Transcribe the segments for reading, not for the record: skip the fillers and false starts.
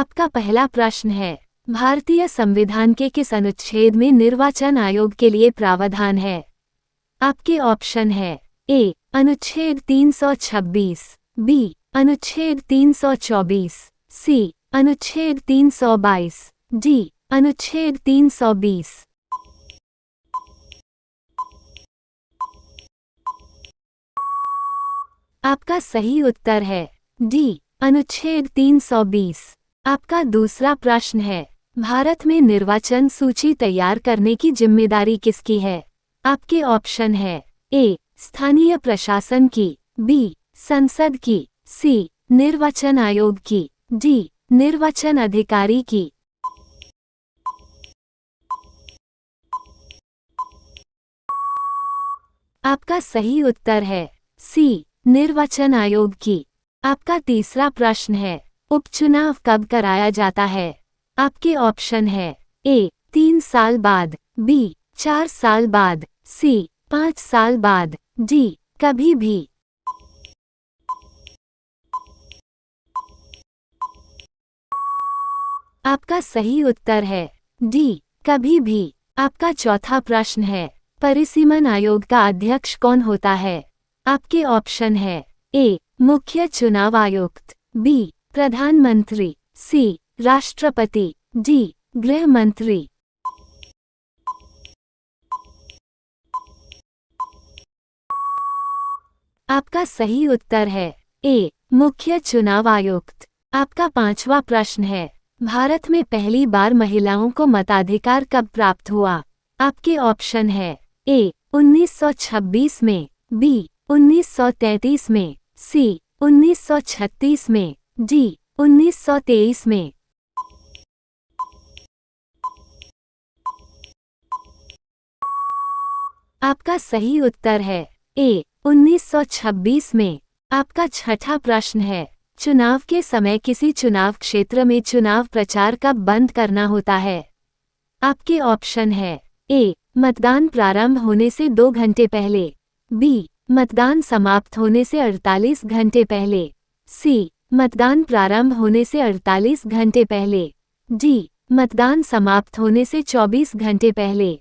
आपका पहला प्रश्न है, भारतीय संविधान के किस अनुच्छेद में निर्वाचन आयोग के लिए प्रावधान है? आपके ऑप्शन है ए अनुच्छेद 326, बी अनुच्छेद 324, सी अनुच्छेद 322, डी अनुच्छेद 320। आपका सही उत्तर है डी अनुच्छेद 320। आपका दूसरा प्रश्न है, भारत में निर्वाचन सूची तैयार करने की जिम्मेदारी किसकी है? आपके ऑप्शन है ए स्थानीय प्रशासन की, बी संसद की, सी निर्वाचन आयोग की, डी निर्वाचन अधिकारी की। आपका सही उत्तर है सी निर्वाचन आयोग की। आपका तीसरा प्रश्न है, उपचुनाव कब कराया जाता है? आपके ऑप्शन है ए 3 साल बाद, बी 4 साल बाद, सी 5 साल बाद, डी कभी भी। आपका सही उत्तर है डी कभी भी। आपका चौथा प्रश्न है, परिसीमन आयोग का अध्यक्ष कौन होता है? आपके ऑप्शन है ए मुख्य चुनाव आयुक्त, बी प्रधानमंत्री, सी राष्ट्रपति, डी गृह मंत्री। आपका सही उत्तर है ए मुख्य चुनाव आयुक्त। आपका पांचवा प्रश्न है, भारत में पहली बार महिलाओं को मताधिकार कब प्राप्त हुआ? आपके ऑप्शन है ए 1926 में, बी 1933 में, सी 1936 में, डी 1923 में। आपका सही उत्तर है ए 1926 में। आपका छठा प्रश्न है, चुनाव के समय किसी चुनाव क्षेत्र में चुनाव प्रचार कब बंद करना होता है? आपके ऑप्शन है ए मतदान प्रारंभ होने से 2 घंटे पहले, बी मतदान समाप्त होने से 48 घंटे पहले, सी मतदान प्रारंभ होने से 48 घंटे पहले, डी मतदान समाप्त होने से 24 घंटे पहले।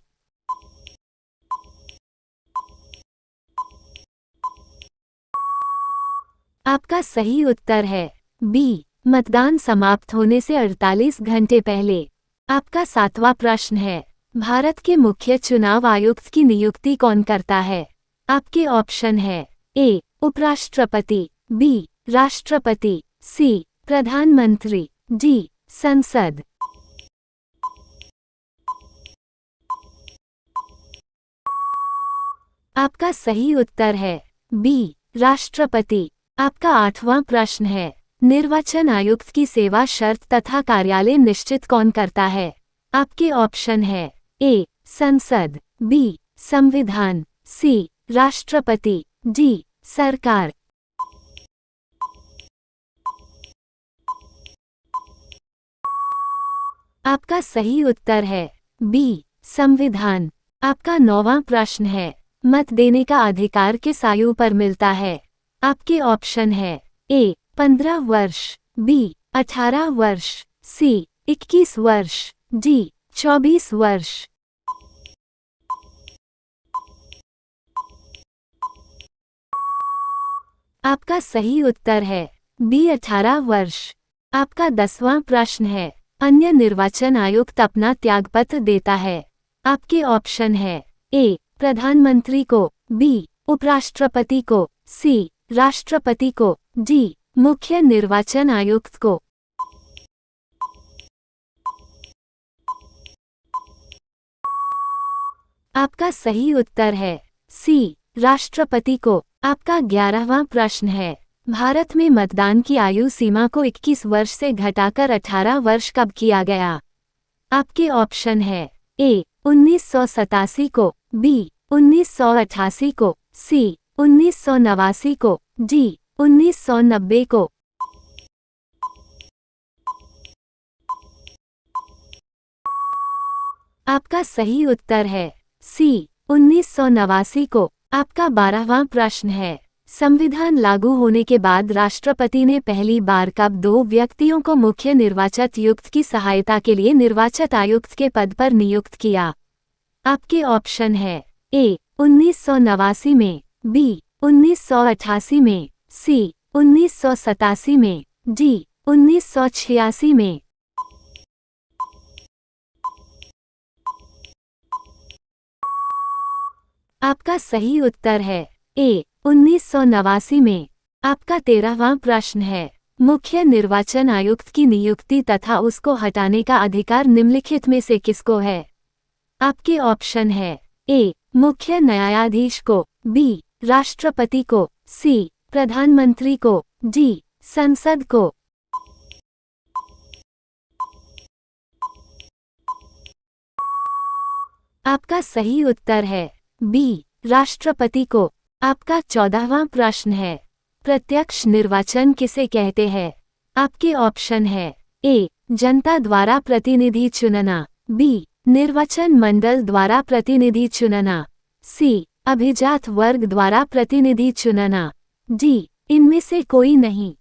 आपका सही उत्तर है बी मतदान समाप्त होने से 48 घंटे पहले। आपका सातवां प्रश्न है, भारत के मुख्य चुनाव आयुक्त की नियुक्ति कौन करता है? आपके ऑप्शन है ए उपराष्ट्रपति, बी राष्ट्रपति, सी प्रधानमंत्री, डी संसद। आपका सही उत्तर है बी राष्ट्रपति। आपका आठवां प्रश्न है, निर्वाचन आयुक्त की सेवा शर्त तथा कार्यालय निश्चित कौन करता है? आपके ऑप्शन है ए संसद, बी संविधान, सी राष्ट्रपति, डी सरकार। आपका सही उत्तर है बी संविधान। आपका 9वां प्रश्न है, मत देने का अधिकार किस आयु पर मिलता है? आपके ऑप्शन है ए 15 वर्ष, बी 18 वर्ष, सी 21 वर्ष, डी 24 वर्ष। आपका सही उत्तर है बी 18 वर्ष। आपका 10वां प्रश्न है, अन्य निर्वाचन आयुक्त अपना त्यागपत्र देता है। आपके ऑप्शन है ए प्रधानमंत्री को, बी उपराष्ट्रपति को, सी राष्ट्रपति को, डी मुख्य निर्वाचन आयुक्त को। आपका सही उत्तर है सी राष्ट्रपति को। आपका 11वां प्रश्न है, भारत में मतदान की आयु सीमा को 21 वर्ष से घटाकर 18 वर्ष कब किया गया? आपके ऑप्शन है ए 1987 को, बी 1988 को, सी 1989 को, डी 1990 को। आपका सही उत्तर है सी 1989 को। आपका 12वां प्रश्न है, संविधान लागू होने के बाद राष्ट्रपति ने पहली बार कब 2 व्यक्तियों को मुख्य निर्वाचन आयुक्त की सहायता के लिए निर्वाचन आयुक्त के पद पर नियुक्त किया? आपके ऑप्शन है ए 1989 में, बी 1988 में, सी 1987 में, डी 1986 में। आपका सही उत्तर है ए 1989 में। आपका 13वां प्रश्न है, मुख्य निर्वाचन आयुक्त की नियुक्ति तथा उसको हटाने का अधिकार निम्नलिखित में से किसको है? आपके ऑप्शन है ए मुख्य न्यायाधीश को, बी राष्ट्रपति को, सी प्रधानमंत्री को, डी संसद को। आपका सही उत्तर है बी राष्ट्रपति को। आपका 14वां प्रश्न है, प्रत्यक्ष निर्वाचन किसे कहते हैं? आपके ऑप्शन है ए जनता द्वारा प्रतिनिधि चुनना, बी निर्वाचन मंडल द्वारा प्रतिनिधि चुनना, सी अभिजात वर्ग द्वारा प्रतिनिधि चुनना, डी इनमें से कोई नहीं।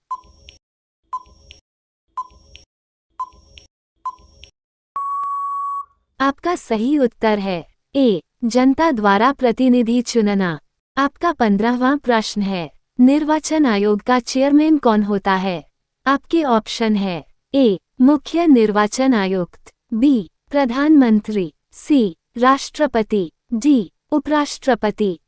आपका सही उत्तर है ए जनता द्वारा प्रतिनिधि चुनना। आपका 15वां प्रश्न है, निर्वाचन आयोग का चेयरमैन कौन होता है? आपके ऑप्शन है ए मुख्य निर्वाचन आयुक्त, बी प्रधानमंत्री, सी राष्ट्रपति, डी उपराष्ट्रपति।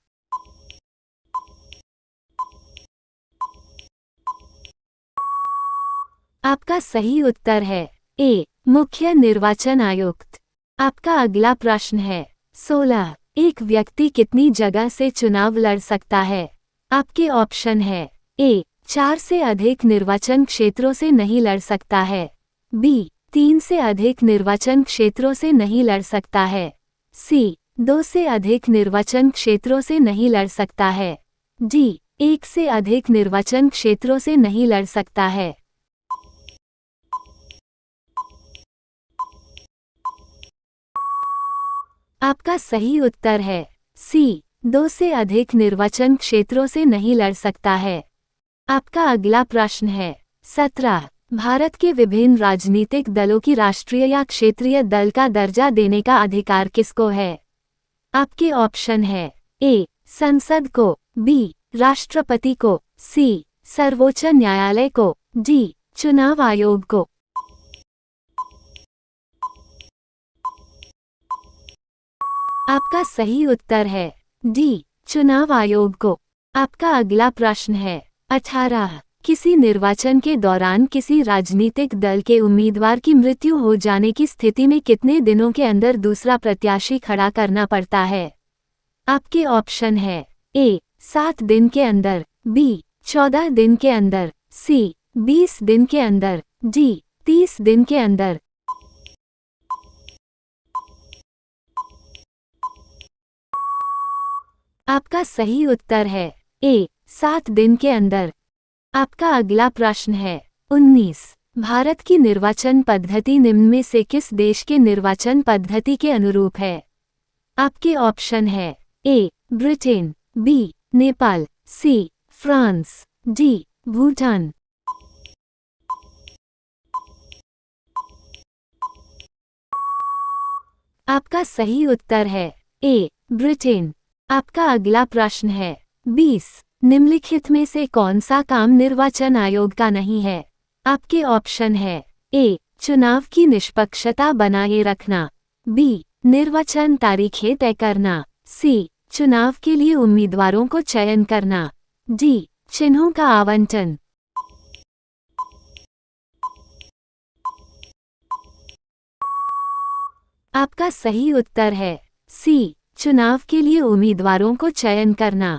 आपका सही उत्तर है ए मुख्य निर्वाचन आयुक्त। आपका अगला प्रश्न है, 16 एक व्यक्ति कितनी जगह से चुनाव लड़ सकता है? आपके ऑप्शन है ए 4 से अधिक निर्वाचन क्षेत्रों से नहीं लड़ सकता है, बी 3 से अधिक निर्वाचन क्षेत्रों से नहीं लड़ सकता है, सी 2 से अधिक निर्वाचन क्षेत्रों से नहीं लड़ सकता है, डी 1 से अधिक निर्वाचन क्षेत्रों से नहीं लड़ सकता है। आपका सही उत्तर है सी 2 से अधिक निर्वाचन क्षेत्रों से नहीं लड़ सकता है। आपका अगला प्रश्न है, 17 भारत के विभिन्न राजनीतिक दलों की राष्ट्रीय या क्षेत्रीय दल का दर्जा देने का अधिकार किसको है? आपके ऑप्शन है ए संसद को, बी राष्ट्रपति को, सी सर्वोच्च न्यायालय को, डी चुनाव आयोग को। आपका सही उत्तर है डी चुनाव आयोग को। आपका अगला प्रश्न है, 18 किसी निर्वाचन के दौरान किसी राजनीतिक दल के उम्मीदवार की मृत्यु हो जाने की स्थिति में कितने दिनों के अंदर दूसरा प्रत्याशी खड़ा करना पड़ता है? आपके ऑप्शन है ए 7 दिन के अंदर, बी 14 दिन के अंदर, सी 20 दिन के अंदर, डी 30 दिन के अंदर। आपका सही उत्तर है ए 7 दिन के अंदर। आपका अगला प्रश्न है, 19 भारत की निर्वाचन पद्धति निम्न में से किस देश के निर्वाचन पद्धति के अनुरूप है? आपके ऑप्शन है A Britain, B Nepal, C France, D Bhutan. आपका सही उत्तर है ए ब्रिटेन। आपका अगला प्रश्न है, 20 निम्नलिखित में से कौन सा काम निर्वाचन आयोग का नहीं है? आपके ऑप्शन है ए चुनाव की निष्पक्षता बनाए रखना, बी निर्वाचन तारीखें तय करना, सी चुनाव के लिए उम्मीदवारों को चयन करना, डी चिन्हों का आवंटन। आपका सही उत्तर है सी चुनाव के लिए उम्मीदवारों को चयन करना।